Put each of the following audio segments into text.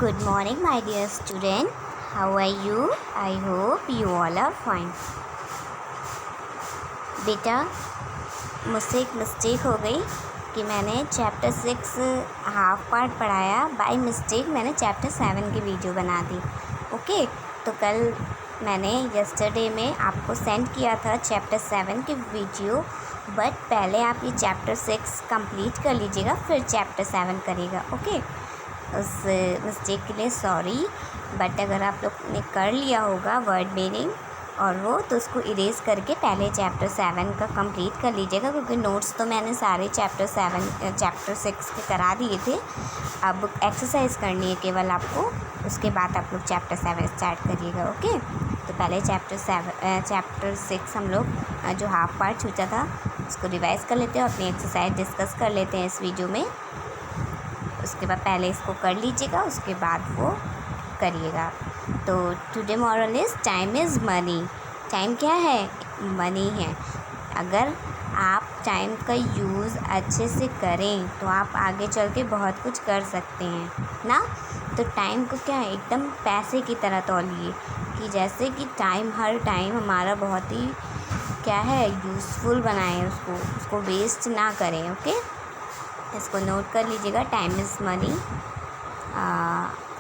Good morning, my dear student. How are you? I hope you all are fine. बेटा, मुझसे एक mistake हो गई कि मैंने चैप्टर 6 हाफ पार्ट पढ़ाया। बाय मिस्टेक मैंने चैप्टर 7 की वीडियो बना दी। ओके, तो कल मैंने यस्टरडे में आपको सेंड किया था चैप्टर 7 की वीडियो, बट पहले आप ये चैप्टर 6 कंप्लीट कर लीजिएगा, फिर चैप्टर 7 करिएगा। ओके, उस मिस्टेक के लिए सॉरी, बट अगर आप लोग ने कर लिया होगा वर्ड मीनिंग और वो, तो उसको इरेज करके पहले चैप्टर 7 का कंप्लीट कर लीजिएगा, क्योंकि नोट्स तो मैंने सारे चैप्टर 6 के करा दिए थे। अब एक्सरसाइज करनी है केवल आपको, उसके बाद आप लोग चैप्टर 7 स्टार्ट करिएगा। ओके, तो पहले चैप्टर 6 हम लोग जो हाफ पार्ट छूटा था उसको रिवाइज कर लेते हैं, अपनी एक्सरसाइज डिस्कस कर लेते हैं इस वीडियो में। उसके बाद पहले इसको कर लीजिएगा, उसके बाद वो करिएगा। तो today moral is time is money. Time क्या है? मनी है। अगर आप टाइम का यूज़ अच्छे से करें तो आप आगे चल के बहुत कुछ कर सकते हैं ना। तो टाइम को क्या है, एकदम पैसे की तरह तौलिए कि जैसे कि हर टाइम हमारा बहुत ही क्या है, यूज़फुल बनाएं, उसको वेस्ट ना करें। ओके, इसको नोट कर लीजिएगा, time is money.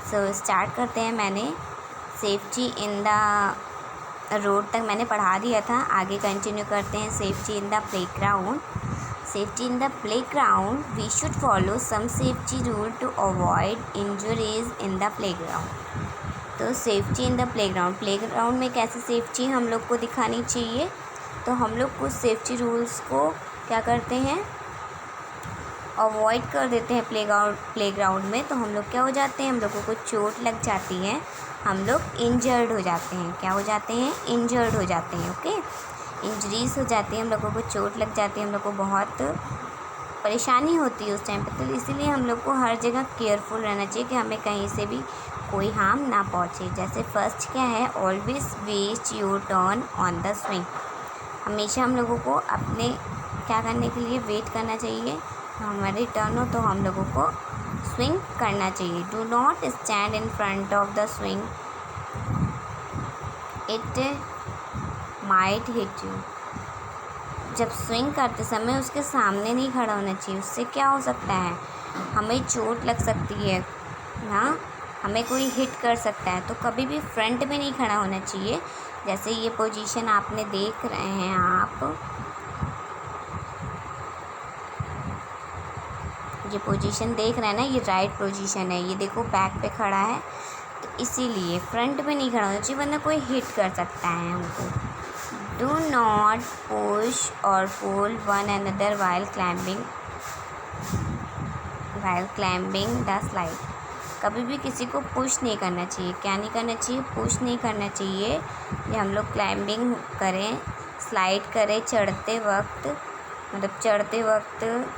So start करते हैं। मैंने सेफ्टी इन द रोड तक मैंने पढ़ा दिया था, आगे कंटिन्यू करते हैं। Safety in the playground. Safety in the playground, we should follow some safety rule to avoid injuries in the playground. तो सेफ्टी इन द प्लेग्राउंड में कैसे सेफ्टी हम लोग को दिखानी चाहिए, तो हम लोग कुछ सेफ्टी रूल्स को क्या करते हैं, अवॉइड कर देते हैं प्लेग्राउंड में। तो हम लोग क्या हो जाते हैं, हम लोगों को चोट लग जाती है, हम लोग इंजर्ड हो जाते हैं। क्या हो जाते हैं? इंजर्ड हो जाते हैं। ओके, इंजरीज हो जाती है, हम लोगों को चोट लग जाती है, हम लोग को बहुत परेशानी होती है उस टाइम पे। तो इसीलिए हम लोग को हर जगह केयरफुल रहना चाहिए कि हमें कहीं से भी कोई हार्म ना पहुँचे। जैसे फर्स्ट क्या है, always waste your turn on the swing. हमेशा हम लोगों को अपने क्या करने के लिए वेट करना चाहिए, हमारी टर्न हो तो हम लोगों को स्विंग करना चाहिए। Do not stand in front of the swing, it might hit you. जब स्विंग करते समय उसके सामने नहीं खड़ा होना चाहिए, उससे क्या हो सकता है, हमें चोट लग सकती है ना, हमें कोई हिट कर सकता है। तो कभी भी फ्रंट में नहीं खड़ा होना चाहिए। जैसे ये पोजीशन आपने देख रहे हैं, आप ये पोजीशन देख रहे हैं ना, ये राइट पोजीशन है। ये देखो बैक पे खड़ा है, तो इसीलिए फ्रंट में नहीं खड़ा होना चाहिए, वरना कोई हिट कर सकता है हमको। Do not push or pull one another while climbing the slide. कभी भी किसी को पुश नहीं करना चाहिए। क्या नहीं करना चाहिए? पुश नहीं करना चाहिए। जब हम लोग क्लाइंबिंग करें, स्लाइड करें, चढ़ते वक्त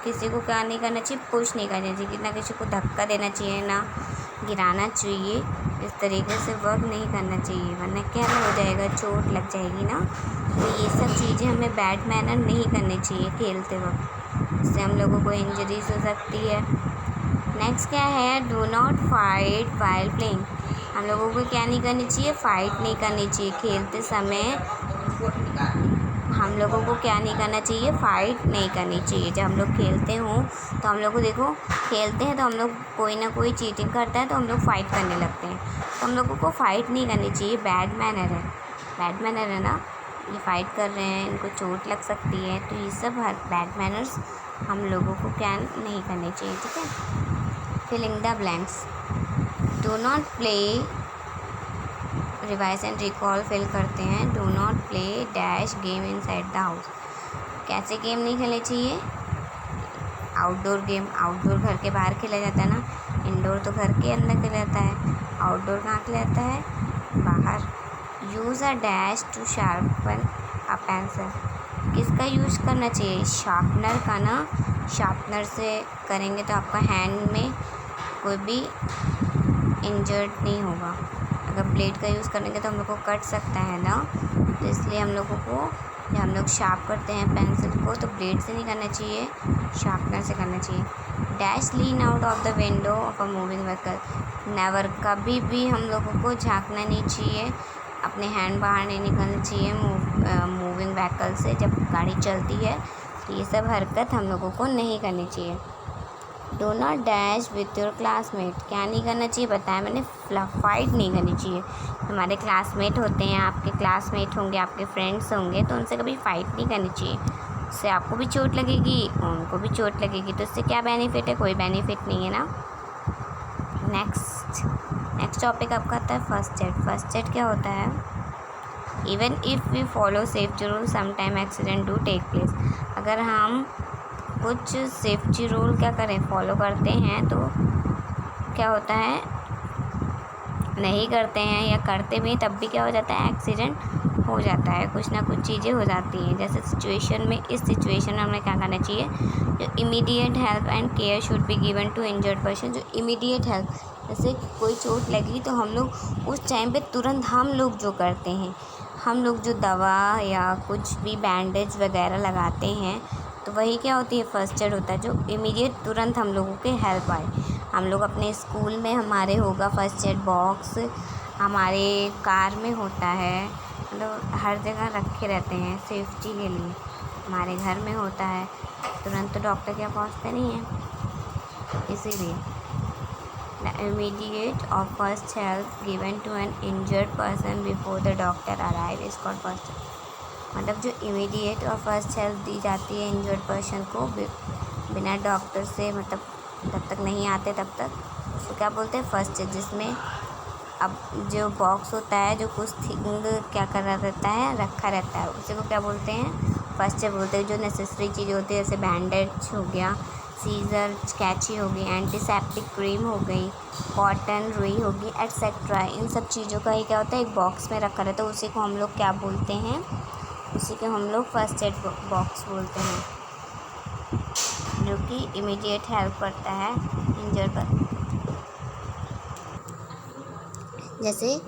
किसी को क्या नहीं करना चाहिए, पुश नहीं करना चाहिए, ना किसी को धक्का देना चाहिए, ना गिराना चाहिए। इस तरीके से वर्क नहीं करना चाहिए, वरना क्या हो जाएगा, चोट लग जाएगी ना। तो ये सब चीज़ें हमें बैड मैनर नहीं करनी चाहिए खेलते वक्त, इससे हम लोगों को इंजरीज हो सकती है। नेक्स्ट क्या है, do not fight while playing. हम लोगों को क्या नहीं करनी चाहिए, फाइट नहीं करनी चाहिए खेलते समय। हम लोगों को क्या नहीं करना चाहिए, फ़ाइट नहीं करनी चाहिए। जब हम लोग खेलते हों तो हम लोग को देखो, खेलते हैं तो हम लोग कोई ना कोई चीटिंग करता है तो हम लोग फ़ाइट करने लगते हैं। तो हम लोगों को फ़ाइट नहीं करनी चाहिए, बैड मैनर है ना। ये फ़ाइट कर रहे हैं, इनको चोट लग सकती है, तो ये सब बैड मैनर्स हम लोगों को क्या नहीं करनी चाहिए। ठीक है, filling the blanks. Do not play, revise and recall fill करते हैं। Do not play dash game inside the house. कैसे गेम नहीं खेलने चाहिए, आउटडोर गेम। आउटडोर घर के बाहर खेला जाता है ना, इंडोर तो घर के अंदर खेला जाता है, आउटडोर कहाँ खेला जाता है, बाहर। Use a dash to sharpen a pencil. किसका यूज़ करना चाहिए, शार्पनर का ना। शार्पनर से करेंगे तो आपका हैंड में कोई भी इंजर्ड नहीं होगा। अगर ब्लेड का यूज़ करेंगे तो हम लोग को कट सकता है ना, तो इसलिए हम लोगों को, जब हम लोग शार्प करते हैं पेंसिल को, तो ब्लेड से नहीं करना चाहिए, शार्पनर से करना चाहिए। Dash lean out of the window of a moving vehicle, never, कभी भी हम लोगों को झांकना नहीं चाहिए, अपने हैंड बाहर नहीं निकालना चाहिए मूविंग व्हीकल से जब गाड़ी चलती है। तो ये सब हरकत हम लोगों को नहीं करनी चाहिए। Do not dash with your classmate, क्या नहीं करना चाहिए बताया मैंने, फाइट नहीं करनी चाहिए। हमारे क्लासमेट होते हैं, आपके क्लासमेट होंगे, आपके फ्रेंड्स होंगे, तो उनसे कभी फ़ाइट नहीं करनी चाहिए। उससे आपको भी चोट लगेगी, उनको भी चोट लगेगी, तो उससे क्या बेनिफिट है, कोई बेनिफिट नहीं है ना। नेक्स्ट टॉपिक आपका आता है फर्स्ट एड। फर्स्ट एड क्या होता है, even if we follow safety rule sometime accident do take place, अगर हम कुछ सेफ्टी रूल क्या करें, फॉलो करते हैं, तो क्या होता है, नहीं करते हैं या करते भी तब भी क्या हो जाता है, एक्सीडेंट हो जाता है, कुछ ना कुछ चीज़ें हो जाती हैं। जैसे सिचुएशन में, इस सिचुएशन में हमें क्या करना चाहिए, जो immediate help and care should be given to injured person. जो इमीडिएट हेल्प, जैसे कोई चोट लगी तो हम लोग उस टाइम पे तुरंत हम लोग जो करते हैं, हम लोग जो दवा या कुछ भी बैंडेज वगैरह लगाते हैं, तो वही क्या होती है, फर्स्ट एड होता है, जो इमीडिएट तुरंत हम लोगों के हेल्प आए। हम लोग अपने स्कूल में हमारे होगा फर्स्ट एड बॉक्स, हमारे कार में होता है, मतलब हर जगह रखे रहते हैं सेफ्टी के लिए। हमारे घर में होता है, तुरंत तो डॉक्टर के पहुँचते नहीं हैं, इसीलिए इमीडिएट और first help given to an injured person before the doctor arrive is called first aid. मतलब जो इमीडिएट और फर्स्ट हेल्प दी जाती है इंजर्ड पर्सन को बिना डॉक्टर से, मतलब जब तक नहीं आते तब तक, उसको क्या बोलते हैं, फर्स्ट एड। जिसमें अब जो बॉक्स होता है, जो कुछ थिंग क्या कर रहा रहता है, रखा रहता है, उसी को क्या बोलते हैं, फर्स्ट एड बोलते हैं। जो नेसेसरी चीज़ें होती है, जैसे बैंडेज हो गया, सीज़र, कैंची हो गई, एंटीसेप्टिक क्रीम हो गई, कॉटन रुई होगी, एट्सेट्रा, इन सब चीज़ों का ही क्या होता है, एक बॉक्स में रखा रहता है, उसी को हम लोग क्या बोलते हैं, उसी को हम लोग फर्स्ट एड बॉक्स बोलते हैं, जो कि इमीडिएट हेल्प करता है इंजर्ड पर। जैसे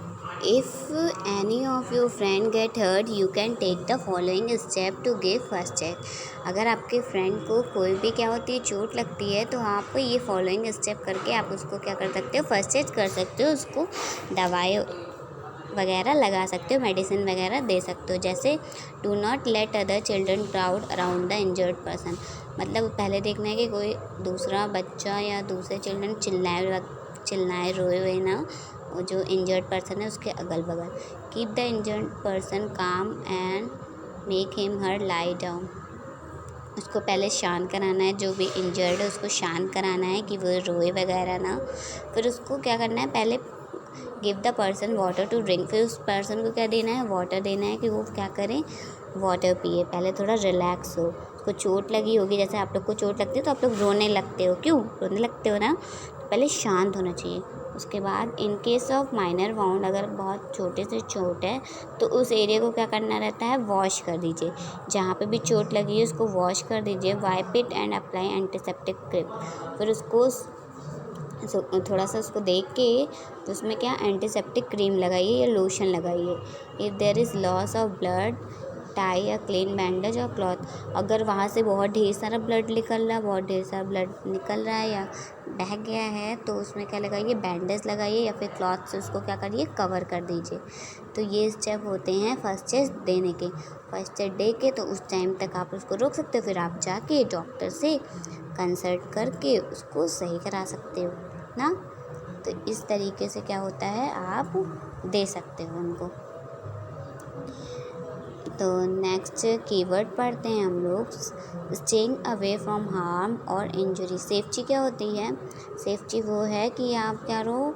if any of your friend get hurt you can take the following step to give first aid. अगर आपके फ्रेंड को कोई भी क्या होती है, चोट लगती है, तो आप ये फॉलोइंग स्टेप करके आप उसको क्या कर सकते हो, फर्स्ट एड कर सकते हो, उसको दवाई वगैरह लगा सकते हो, मेडिसिन वगैरह दे सकते हो। जैसे do not let other children crowd around the injured person, मतलब पहले देखना है कि कोई दूसरा बच्चा या दूसरे चिल्ड्रन चिल्लाए रोए हुए ना, वो जो इंजर्ड पर्सन है उसके अगल बगल। कीप द इंजर्ड पर्सन काम and make him her lie down, उसको पहले शांत कराना है, जो भी इंजर्ड है उसको शांत कराना है कि वो रोए वगैरह ना। फिर उसको क्या करना है, पहले give the person water to drink, फिर उस पर्सन को क्या देना है, वाटर देना है कि वो क्या करें, वाटर पिए, पहले थोड़ा रिलैक्स हो। उसको चोट लगी होगी, जैसे आप लोग को चोट लगती है तो आप लोग रोने लगते हो, क्यों रोने लगते हो ना, तो पहले शांत होना चाहिए। उसके बाद in case of minor wound, अगर बहुत छोटे से चोट है तो उस एरिया को क्या करना रहता है, वॉश कर दीजिए, जहाँ पे भी चोट लगी है उसको वॉश कर दीजिए, wipe it and apply antiseptic cream. फिर उसको थोड़ा सा उसको देख के तो उसमें क्या एंटीसेप्टिक क्रीम लगाइए या लोशन लगाइए। If there is loss of blood tie या क्लीन बैंडेज और क्लॉथ, अगर वहाँ से बहुत ढेर सारा ब्लड निकल रहा है, बहुत ढेर सारा ब्लड निकल रहा है या बह गया है, तो उसमें क्या लगाइए, बैंडेज लगाइए या फिर क्लॉथ से उसको क्या करिए, कवर कर दीजिए। तो ये स्टेप होते हैं फर्स्ट एड देने के। फर्स्ट एड दे के तो उस टाइम तक आप उसको रोक सकते हो, फिर आप जाके डॉक्टर से कंसल्ट करके उसको सही करा सकते हो ना। तो इस तरीके से क्या होता है, आप दे सकते हो उनको। तो नेक्स्ट कीवर्ड पढ़ते हैं हम लोग, स्टेइंग अवे फ्रॉम हार्म और इंजरी। सेफ्टी क्या होती है, सेफ्टी वो है कि आप क्या रहो,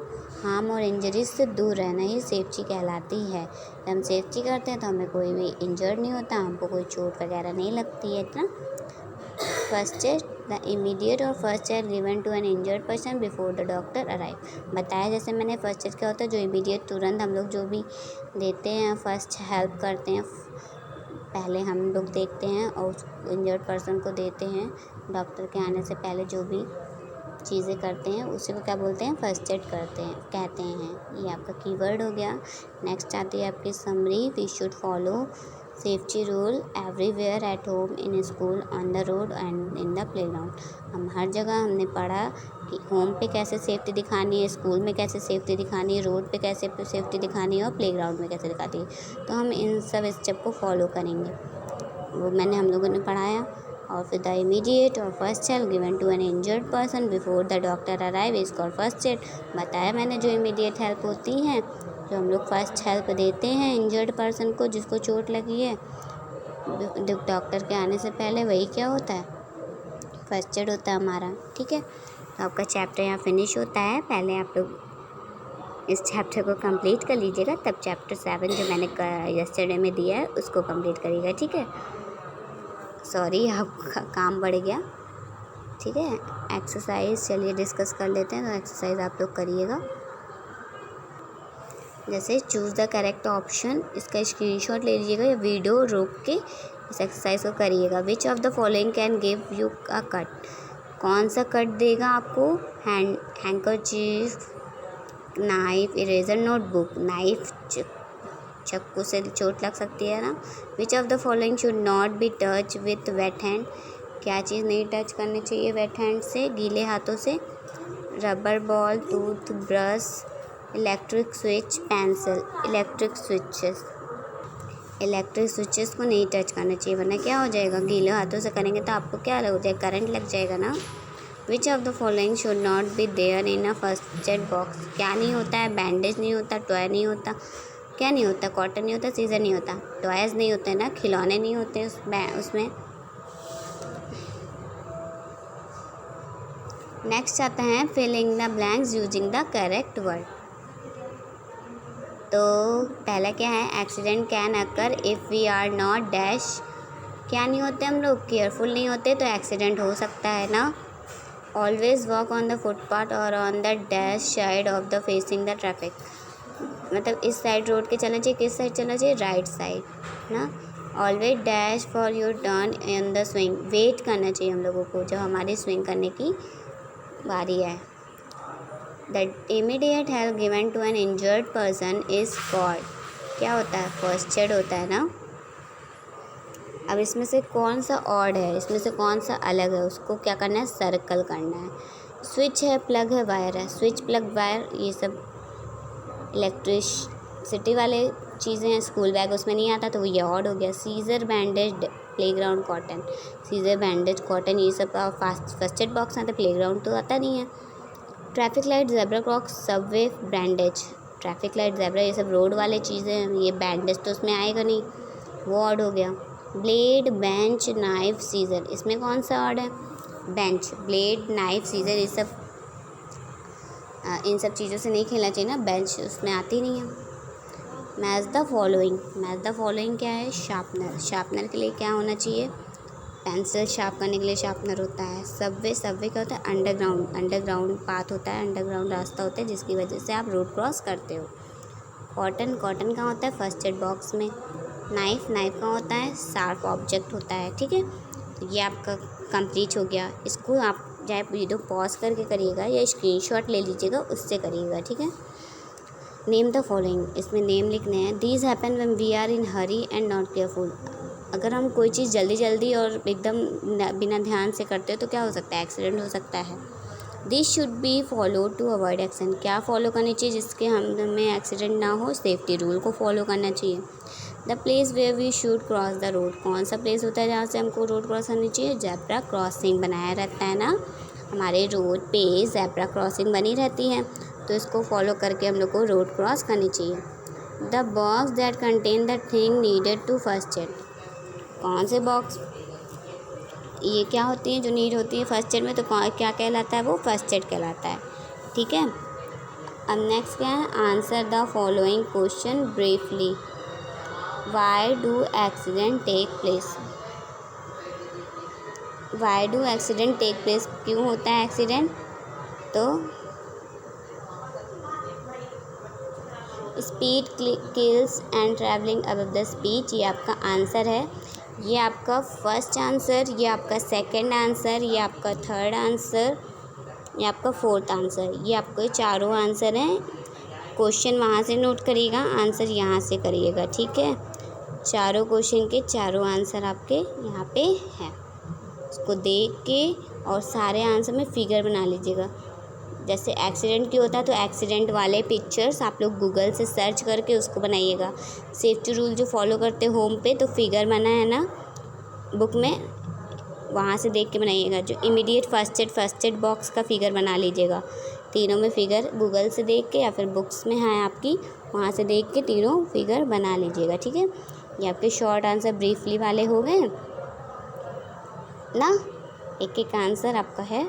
हार्म और इंजरी से दूर रहना ही सेफ्टी कहलाती है। जब हम सेफ्टी करते हैं तो हमें कोई भी इंजर्ड नहीं होता, हमको कोई चोट वगैरह नहीं लगती है इतना। फर्स्ट एड, द इमीडिएट और first aid given to an injured person before the doctor arrive. बताया जैसे मैंने, फर्स्ट एड क्या होता है, जो इमीडिएट तुरंत हम लोग जो भी देते हैं, फर्स्ट हेल्प करते हैं, पहले हम लोग देखते हैं और उस इंजर्ड पर्सन को देते हैं, डॉक्टर के आने से पहले जो भी चीज़ें करते हैं उसी को क्या बोलते हैं, फर्स्ट एड कहते हैं। ये आपका कीवर्ड हो गया। नेक्स्ट आती है आपकी summary, we should follow safety rule everywhere, at home, in school, on the road and in the playground. हम हर जगह हमने पढ़ा कि होम पे कैसे सेफ्टी दिखानी है, स्कूल में कैसे सेफ्टी दिखानी है, रोड पे कैसे सेफ्टी दिखानी है और प्लेग्राउंड में कैसे दिखाती है। तो हम इन सब स्टेप को फॉलो करेंगे, वो मैंने हम लोगों ने पढ़ाया। और फिर द इमीडिएट और first help given to an injured person before the doctor arrive is called first aid. बताया मैंने, जो इमीडिएट हेल्प होती हैं, जो हम लोग फर्स्ट हेल्प देते हैं इंजर्ड पर्सन को जिसको चोट लगी है डॉक्टर के आने से पहले, वही क्या होता है, फर्स्ट एड होता है हमारा। ठीक है, तो आपका चैप्टर यहाँ फिनिश होता है। पहले आप लोग इस चैप्टर को कंप्लीट कर लीजिएगा, तब चैप्टर 7 जो मैंने यस्टरडे में दिया है उसको कंप्लीट करिएगा। ठीक है, सॉरी आपका काम बढ़ गया। ठीक है, एक्सरसाइज चलिए डिस्कस कर लेते हैं। तो एक्सरसाइज आप लोग करिएगा, जैसे चूज़ द करेक्ट ऑप्शन, इसका स्क्रीनशॉट ले लीजिएगा या वीडियो रोक के इस एक्सरसाइज को करिएगा। विच of the following can give you a cut, कौन सा कट देगा आपको, handkerchief, knife, eraser, notebook. Knife चाकू से चोट लग सकती है ना। Which of the following should not be touch with wait hand, क्या चीज़ नहीं टच करनी चाहिए वेट हैंड से, गीले हाथों से। Rubber ball, tooth brush, electric switch, pencil. Electric switches को नहीं टच करना चाहिए, वरना क्या हो जाएगा, गीले हाथों से करेंगे तो आपको क्या लग जाएगा, करंट लग जाएगा ना। Which of the following should not be there in a first aid box, क्या नहीं होता है, बैंडेज नहीं होता, टॉय नहीं होता, क्या नहीं होता, कॉटन नहीं होता, सीजर नहीं होता, टॉयज़ नहीं होते ना, खिलौने नहीं होते उसमें। नेक्स्ट आता है filling the blanks using the correct word. तो पहला क्या है, accident can occur if we are not dash, क्या नहीं होते, हम लोग केयरफुल नहीं होते तो एक्सीडेंट हो सकता है ना। Always walk on the footpath और on the dash side of the facing the traffic, मतलब इस साइड रोड के चलना चाहिए, किस साइड चलना चाहिए, राइट साइड ना। Always dash for your turn in the swing, wait करना चाहिए हम लोगों को जब हमारी स्विंग करने की बारी है। The immediate help given to an injured person is called, क्या होता है, फर्स्ट एड होता है ना। अब इसमें से कौन सा ऑड है, इसमें से कौन सा अलग है, उसको क्या करना है, सर्कल करना है। स्विच है, प्लग है, वायर है, स्विच प्लग वायर ये सब इलेक्ट्रिसिटी वाले चीज़ें हैं। स्कूल बैग उसमें नहीं आता तो वो ये ऑड हो गया। Scissor, bandage, playground, cotton. Scissor, bandage, cotton ये सब फर्स्ट एड बॉक्स आता है, प्लेग्राउंड तो आता नहीं है। Traffic light, zebra Crocs, Subway, bandage. Traffic light, zebra ये सब रोड वाले चीज़ें हैं, ये बैंडेज तो उसमें आएगा नहीं, वो ऑड हो गया। ब्लेड, बेंच, नाइफ, सीज़र, इसमें कौन सा ऑड है, बेंच। ब्लेड, नाइफ, सीज़र ये सब इन सब चीज़ों से नहीं खेलना चाहिए ना, बेंच उसमें आती नहीं है। Match the following, match the following क्या है, शार्पनर। शार्पनर के लिए क्या होना चाहिए, पेंसिल शार्प करने के लिए शार्पनर होता है। सबवे, सबवे क्या होता है, अंडरग्राउंड, अंडरग्राउंड पाथ होता है, अंडरग्राउंड रास्ता होता है जिसकी वजह से आप रोड क्रॉस करते हो। कॉटन, कॉटन कहाँ होता है, फर्स्ट एड बॉक्स में। नाइफ, नाइफ कहाँ होता है, शार्प ऑब्जेक्ट होता है। ठीक है, ये आपका कंप्लीट हो गया। इसको आप चाहे वीडियो पॉज करके करिएगा या स्क्रीनशॉट ले लीजिएगा, उससे करिएगा। ठीक है, नेम द फॉलोइंग, इसमें नेम लिखने हैं। These happen when we are in hurry and not careful, अगर हम कोई चीज़ जल्दी जल्दी और एकदम बिना ध्यान से करते हो तो क्या हो सकता है, एक्सीडेंट हो सकता है। This should be follow to avoid accident, क्या फॉलो करनी चाहिए जिसके हमें एक्सीडेंट ना हो, सेफ्टी रूल को फॉलो करना चाहिए। The place where we should cross the road, कौन सा प्लेस होता है जहाँ से हमको रोड क्रॉस करनी चाहिए, ज़ेब्रा क्रॉसिंग बनाया रहता है ना, हमारे रोड पे ज़ेब्रा क्रॉसिंग बनी रहती है, तो इसको फॉलो करके हम लोग को रोड क्रॉस करनी चाहिए। The box that contain the thing needed to first aid, कौन से बॉक्स, ये क्या होती है जो नीड होती है फर्स्ट एड में, तो क्या कहलाता है, वो फर्स्ट एड कहलाता है। ठीक है, अब नेक्स्ट क्या है, answer the following question briefly. Why do accident take place, why do accident take place, क्यों होता है एक्सीडेंट, तो speed kills and travelling above the speed, ये आपका आंसर है। ये आपका फर्स्ट आंसर, ये आपका सेकंड आंसर, ये आपका थर्ड आंसर, ये आपका फोर्थ आंसर, ये आपके चारों आंसर हैं। क्वेश्चन वहाँ से नोट करिएगा, आंसर यहाँ से करिएगा। ठीक है, चारों क्वेश्चन के चारों आंसर आपके यहाँ पे हैं। उसको देख के और सारे आंसर में फिगर बना लीजिएगा। जैसे एक्सीडेंट की होता है तो एक्सीडेंट वाले पिक्चर्स आप लोग गूगल से सर्च करके उसको बनाइएगा। सेफ्टी रूल जो फॉलो करते होम पे तो फिगर बना है ना बुक में, वहाँ से देख के बनाइएगा। जो इमीडिएट फर्स्ट एड बॉक्स का फिगर बना लीजिएगा। तीनों में फिगर गूगल से देख के या फिर बुक्स में है आपकी, वहाँ से देख के तीनों फिगर बना लीजिएगा। ठीक है, ये आपके शॉर्ट आंसर ब्रीफली वाले हो गए ना। एक एक आंसर आपका है,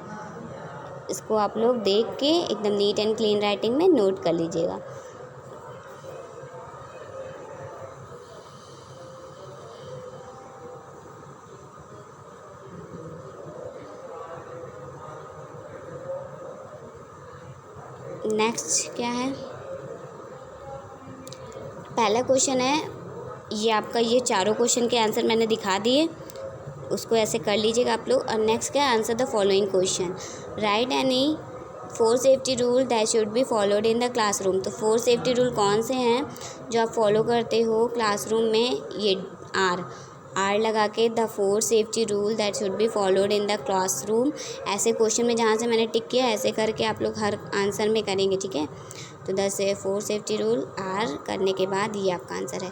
इसको आप लोग देख के एकदम नीट एंड क्लीन राइटिंग में नोट कर लीजिएगा। नेक्स्ट क्या है, पहला क्वेश्चन है ये आपका, ये चारों क्वेश्चन के आंसर मैंने दिखा दिए, उसको ऐसे कर लीजिएगा आप लोग। और नेक्स्ट क्या है, answer the following question, right any 4 safety rule that should be followed in the classroom. तो 4 सेफ्टी रूल कौन से हैं जो आप फॉलो करते हो क्लासरूम में, ये आर लगा के the 4 safety rule that should be followed in the classroom. ऐसे क्वेश्चन में जहाँ से मैंने टिक किया ऐसे करके आप लोग हर आंसर में करेंगे। ठीक है, तो 4 सेफ्टी रूल आर करने के बाद ये आपका आंसर है।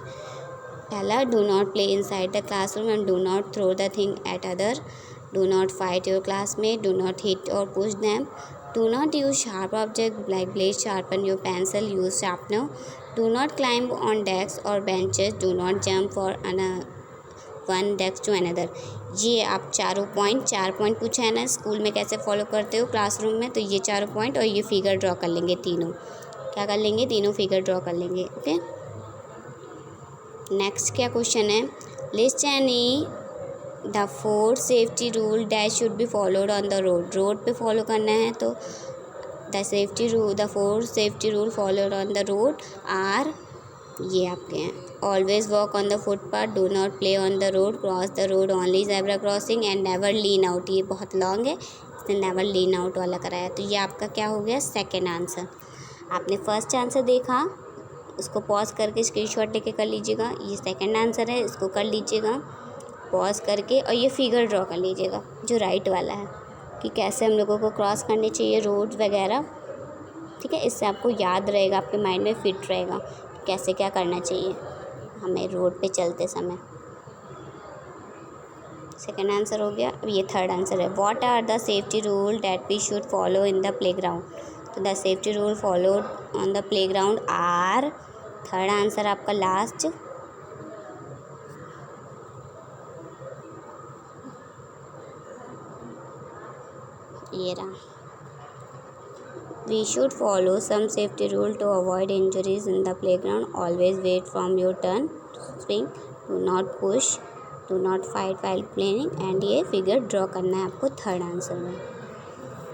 पहला, do not play inside the classroom and do not throw the thing at other, do not fight your classmate, do not hit or push them, do not use sharp object like blade, sharpen your pencil, use sharpener, do not climb on desks or benches, do not jump for one desk to another। ये आप चार point पूछा है ना school में कैसे follow करते हो क्लासरूम में, तो ये चारों पॉइंट और ये फिगर ड्रॉ कर लेंगे, तीनों क्या कर लेंगे, तीनों फिगर ड्रॉ कर लेंगे। ओके, नेक्स्ट क्या क्वेश्चन है, list any the 4 safety rule dash should be followed on the road पे फॉलो करना है। तो the 4 safety rule followed on the road are, ये आपके हैं, always walk on the footpath, do not play on the road, cross the road only zebra crossing and never lean out. ये बहुत long है, इसने नेवर लीन आउट वाला कराया। तो ये आपका क्या हो गया, सेकेंड आंसर। आपने फर्स्ट आंसर देखा, उसको पॉज करके स्क्रीनशॉट लेके कर लीजिएगा। ये सेकेंड आंसर है, इसको कर लीजिएगा पॉज करके, और ये फिगर ड्रॉ कर लीजिएगा जो राइट वाला है कि कैसे हम लोगों को क्रॉस करने चाहिए रोड वगैरह। ठीक है, इससे आपको याद रहेगा, आपके माइंड में फिट रहेगा कैसे क्या करना चाहिए हमें रोड पे चलते समय। सेकेंड आंसर हो गया। अब ये थर्ड आंसर है, what are the safety rule that we should follow in the playground. तो the safety rule followed on the playground are, third answer आपका लास्ट, ये रहा, we should follow some safety rule to avoid injuries in the playground, always wait from your turn swing, do not push, do not fight while playing, and ये figure draw करना है आपको third answer में।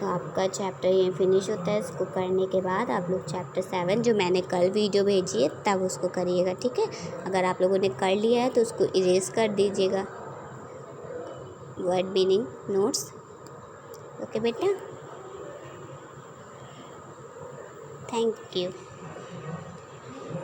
तो आपका chapter ये finish होता है। इसको करने के बाद आप लोग चैप्टर 7 जो मैंने कल वीडियो भेजी है तब उसको करिएगा। ठीक है, अगर आप लोगों ने कर लिया है तो उसको इरेज कर दीजिएगा, वर्ड मीनिंग नोट्स। ओके बेटा, थैंक यू।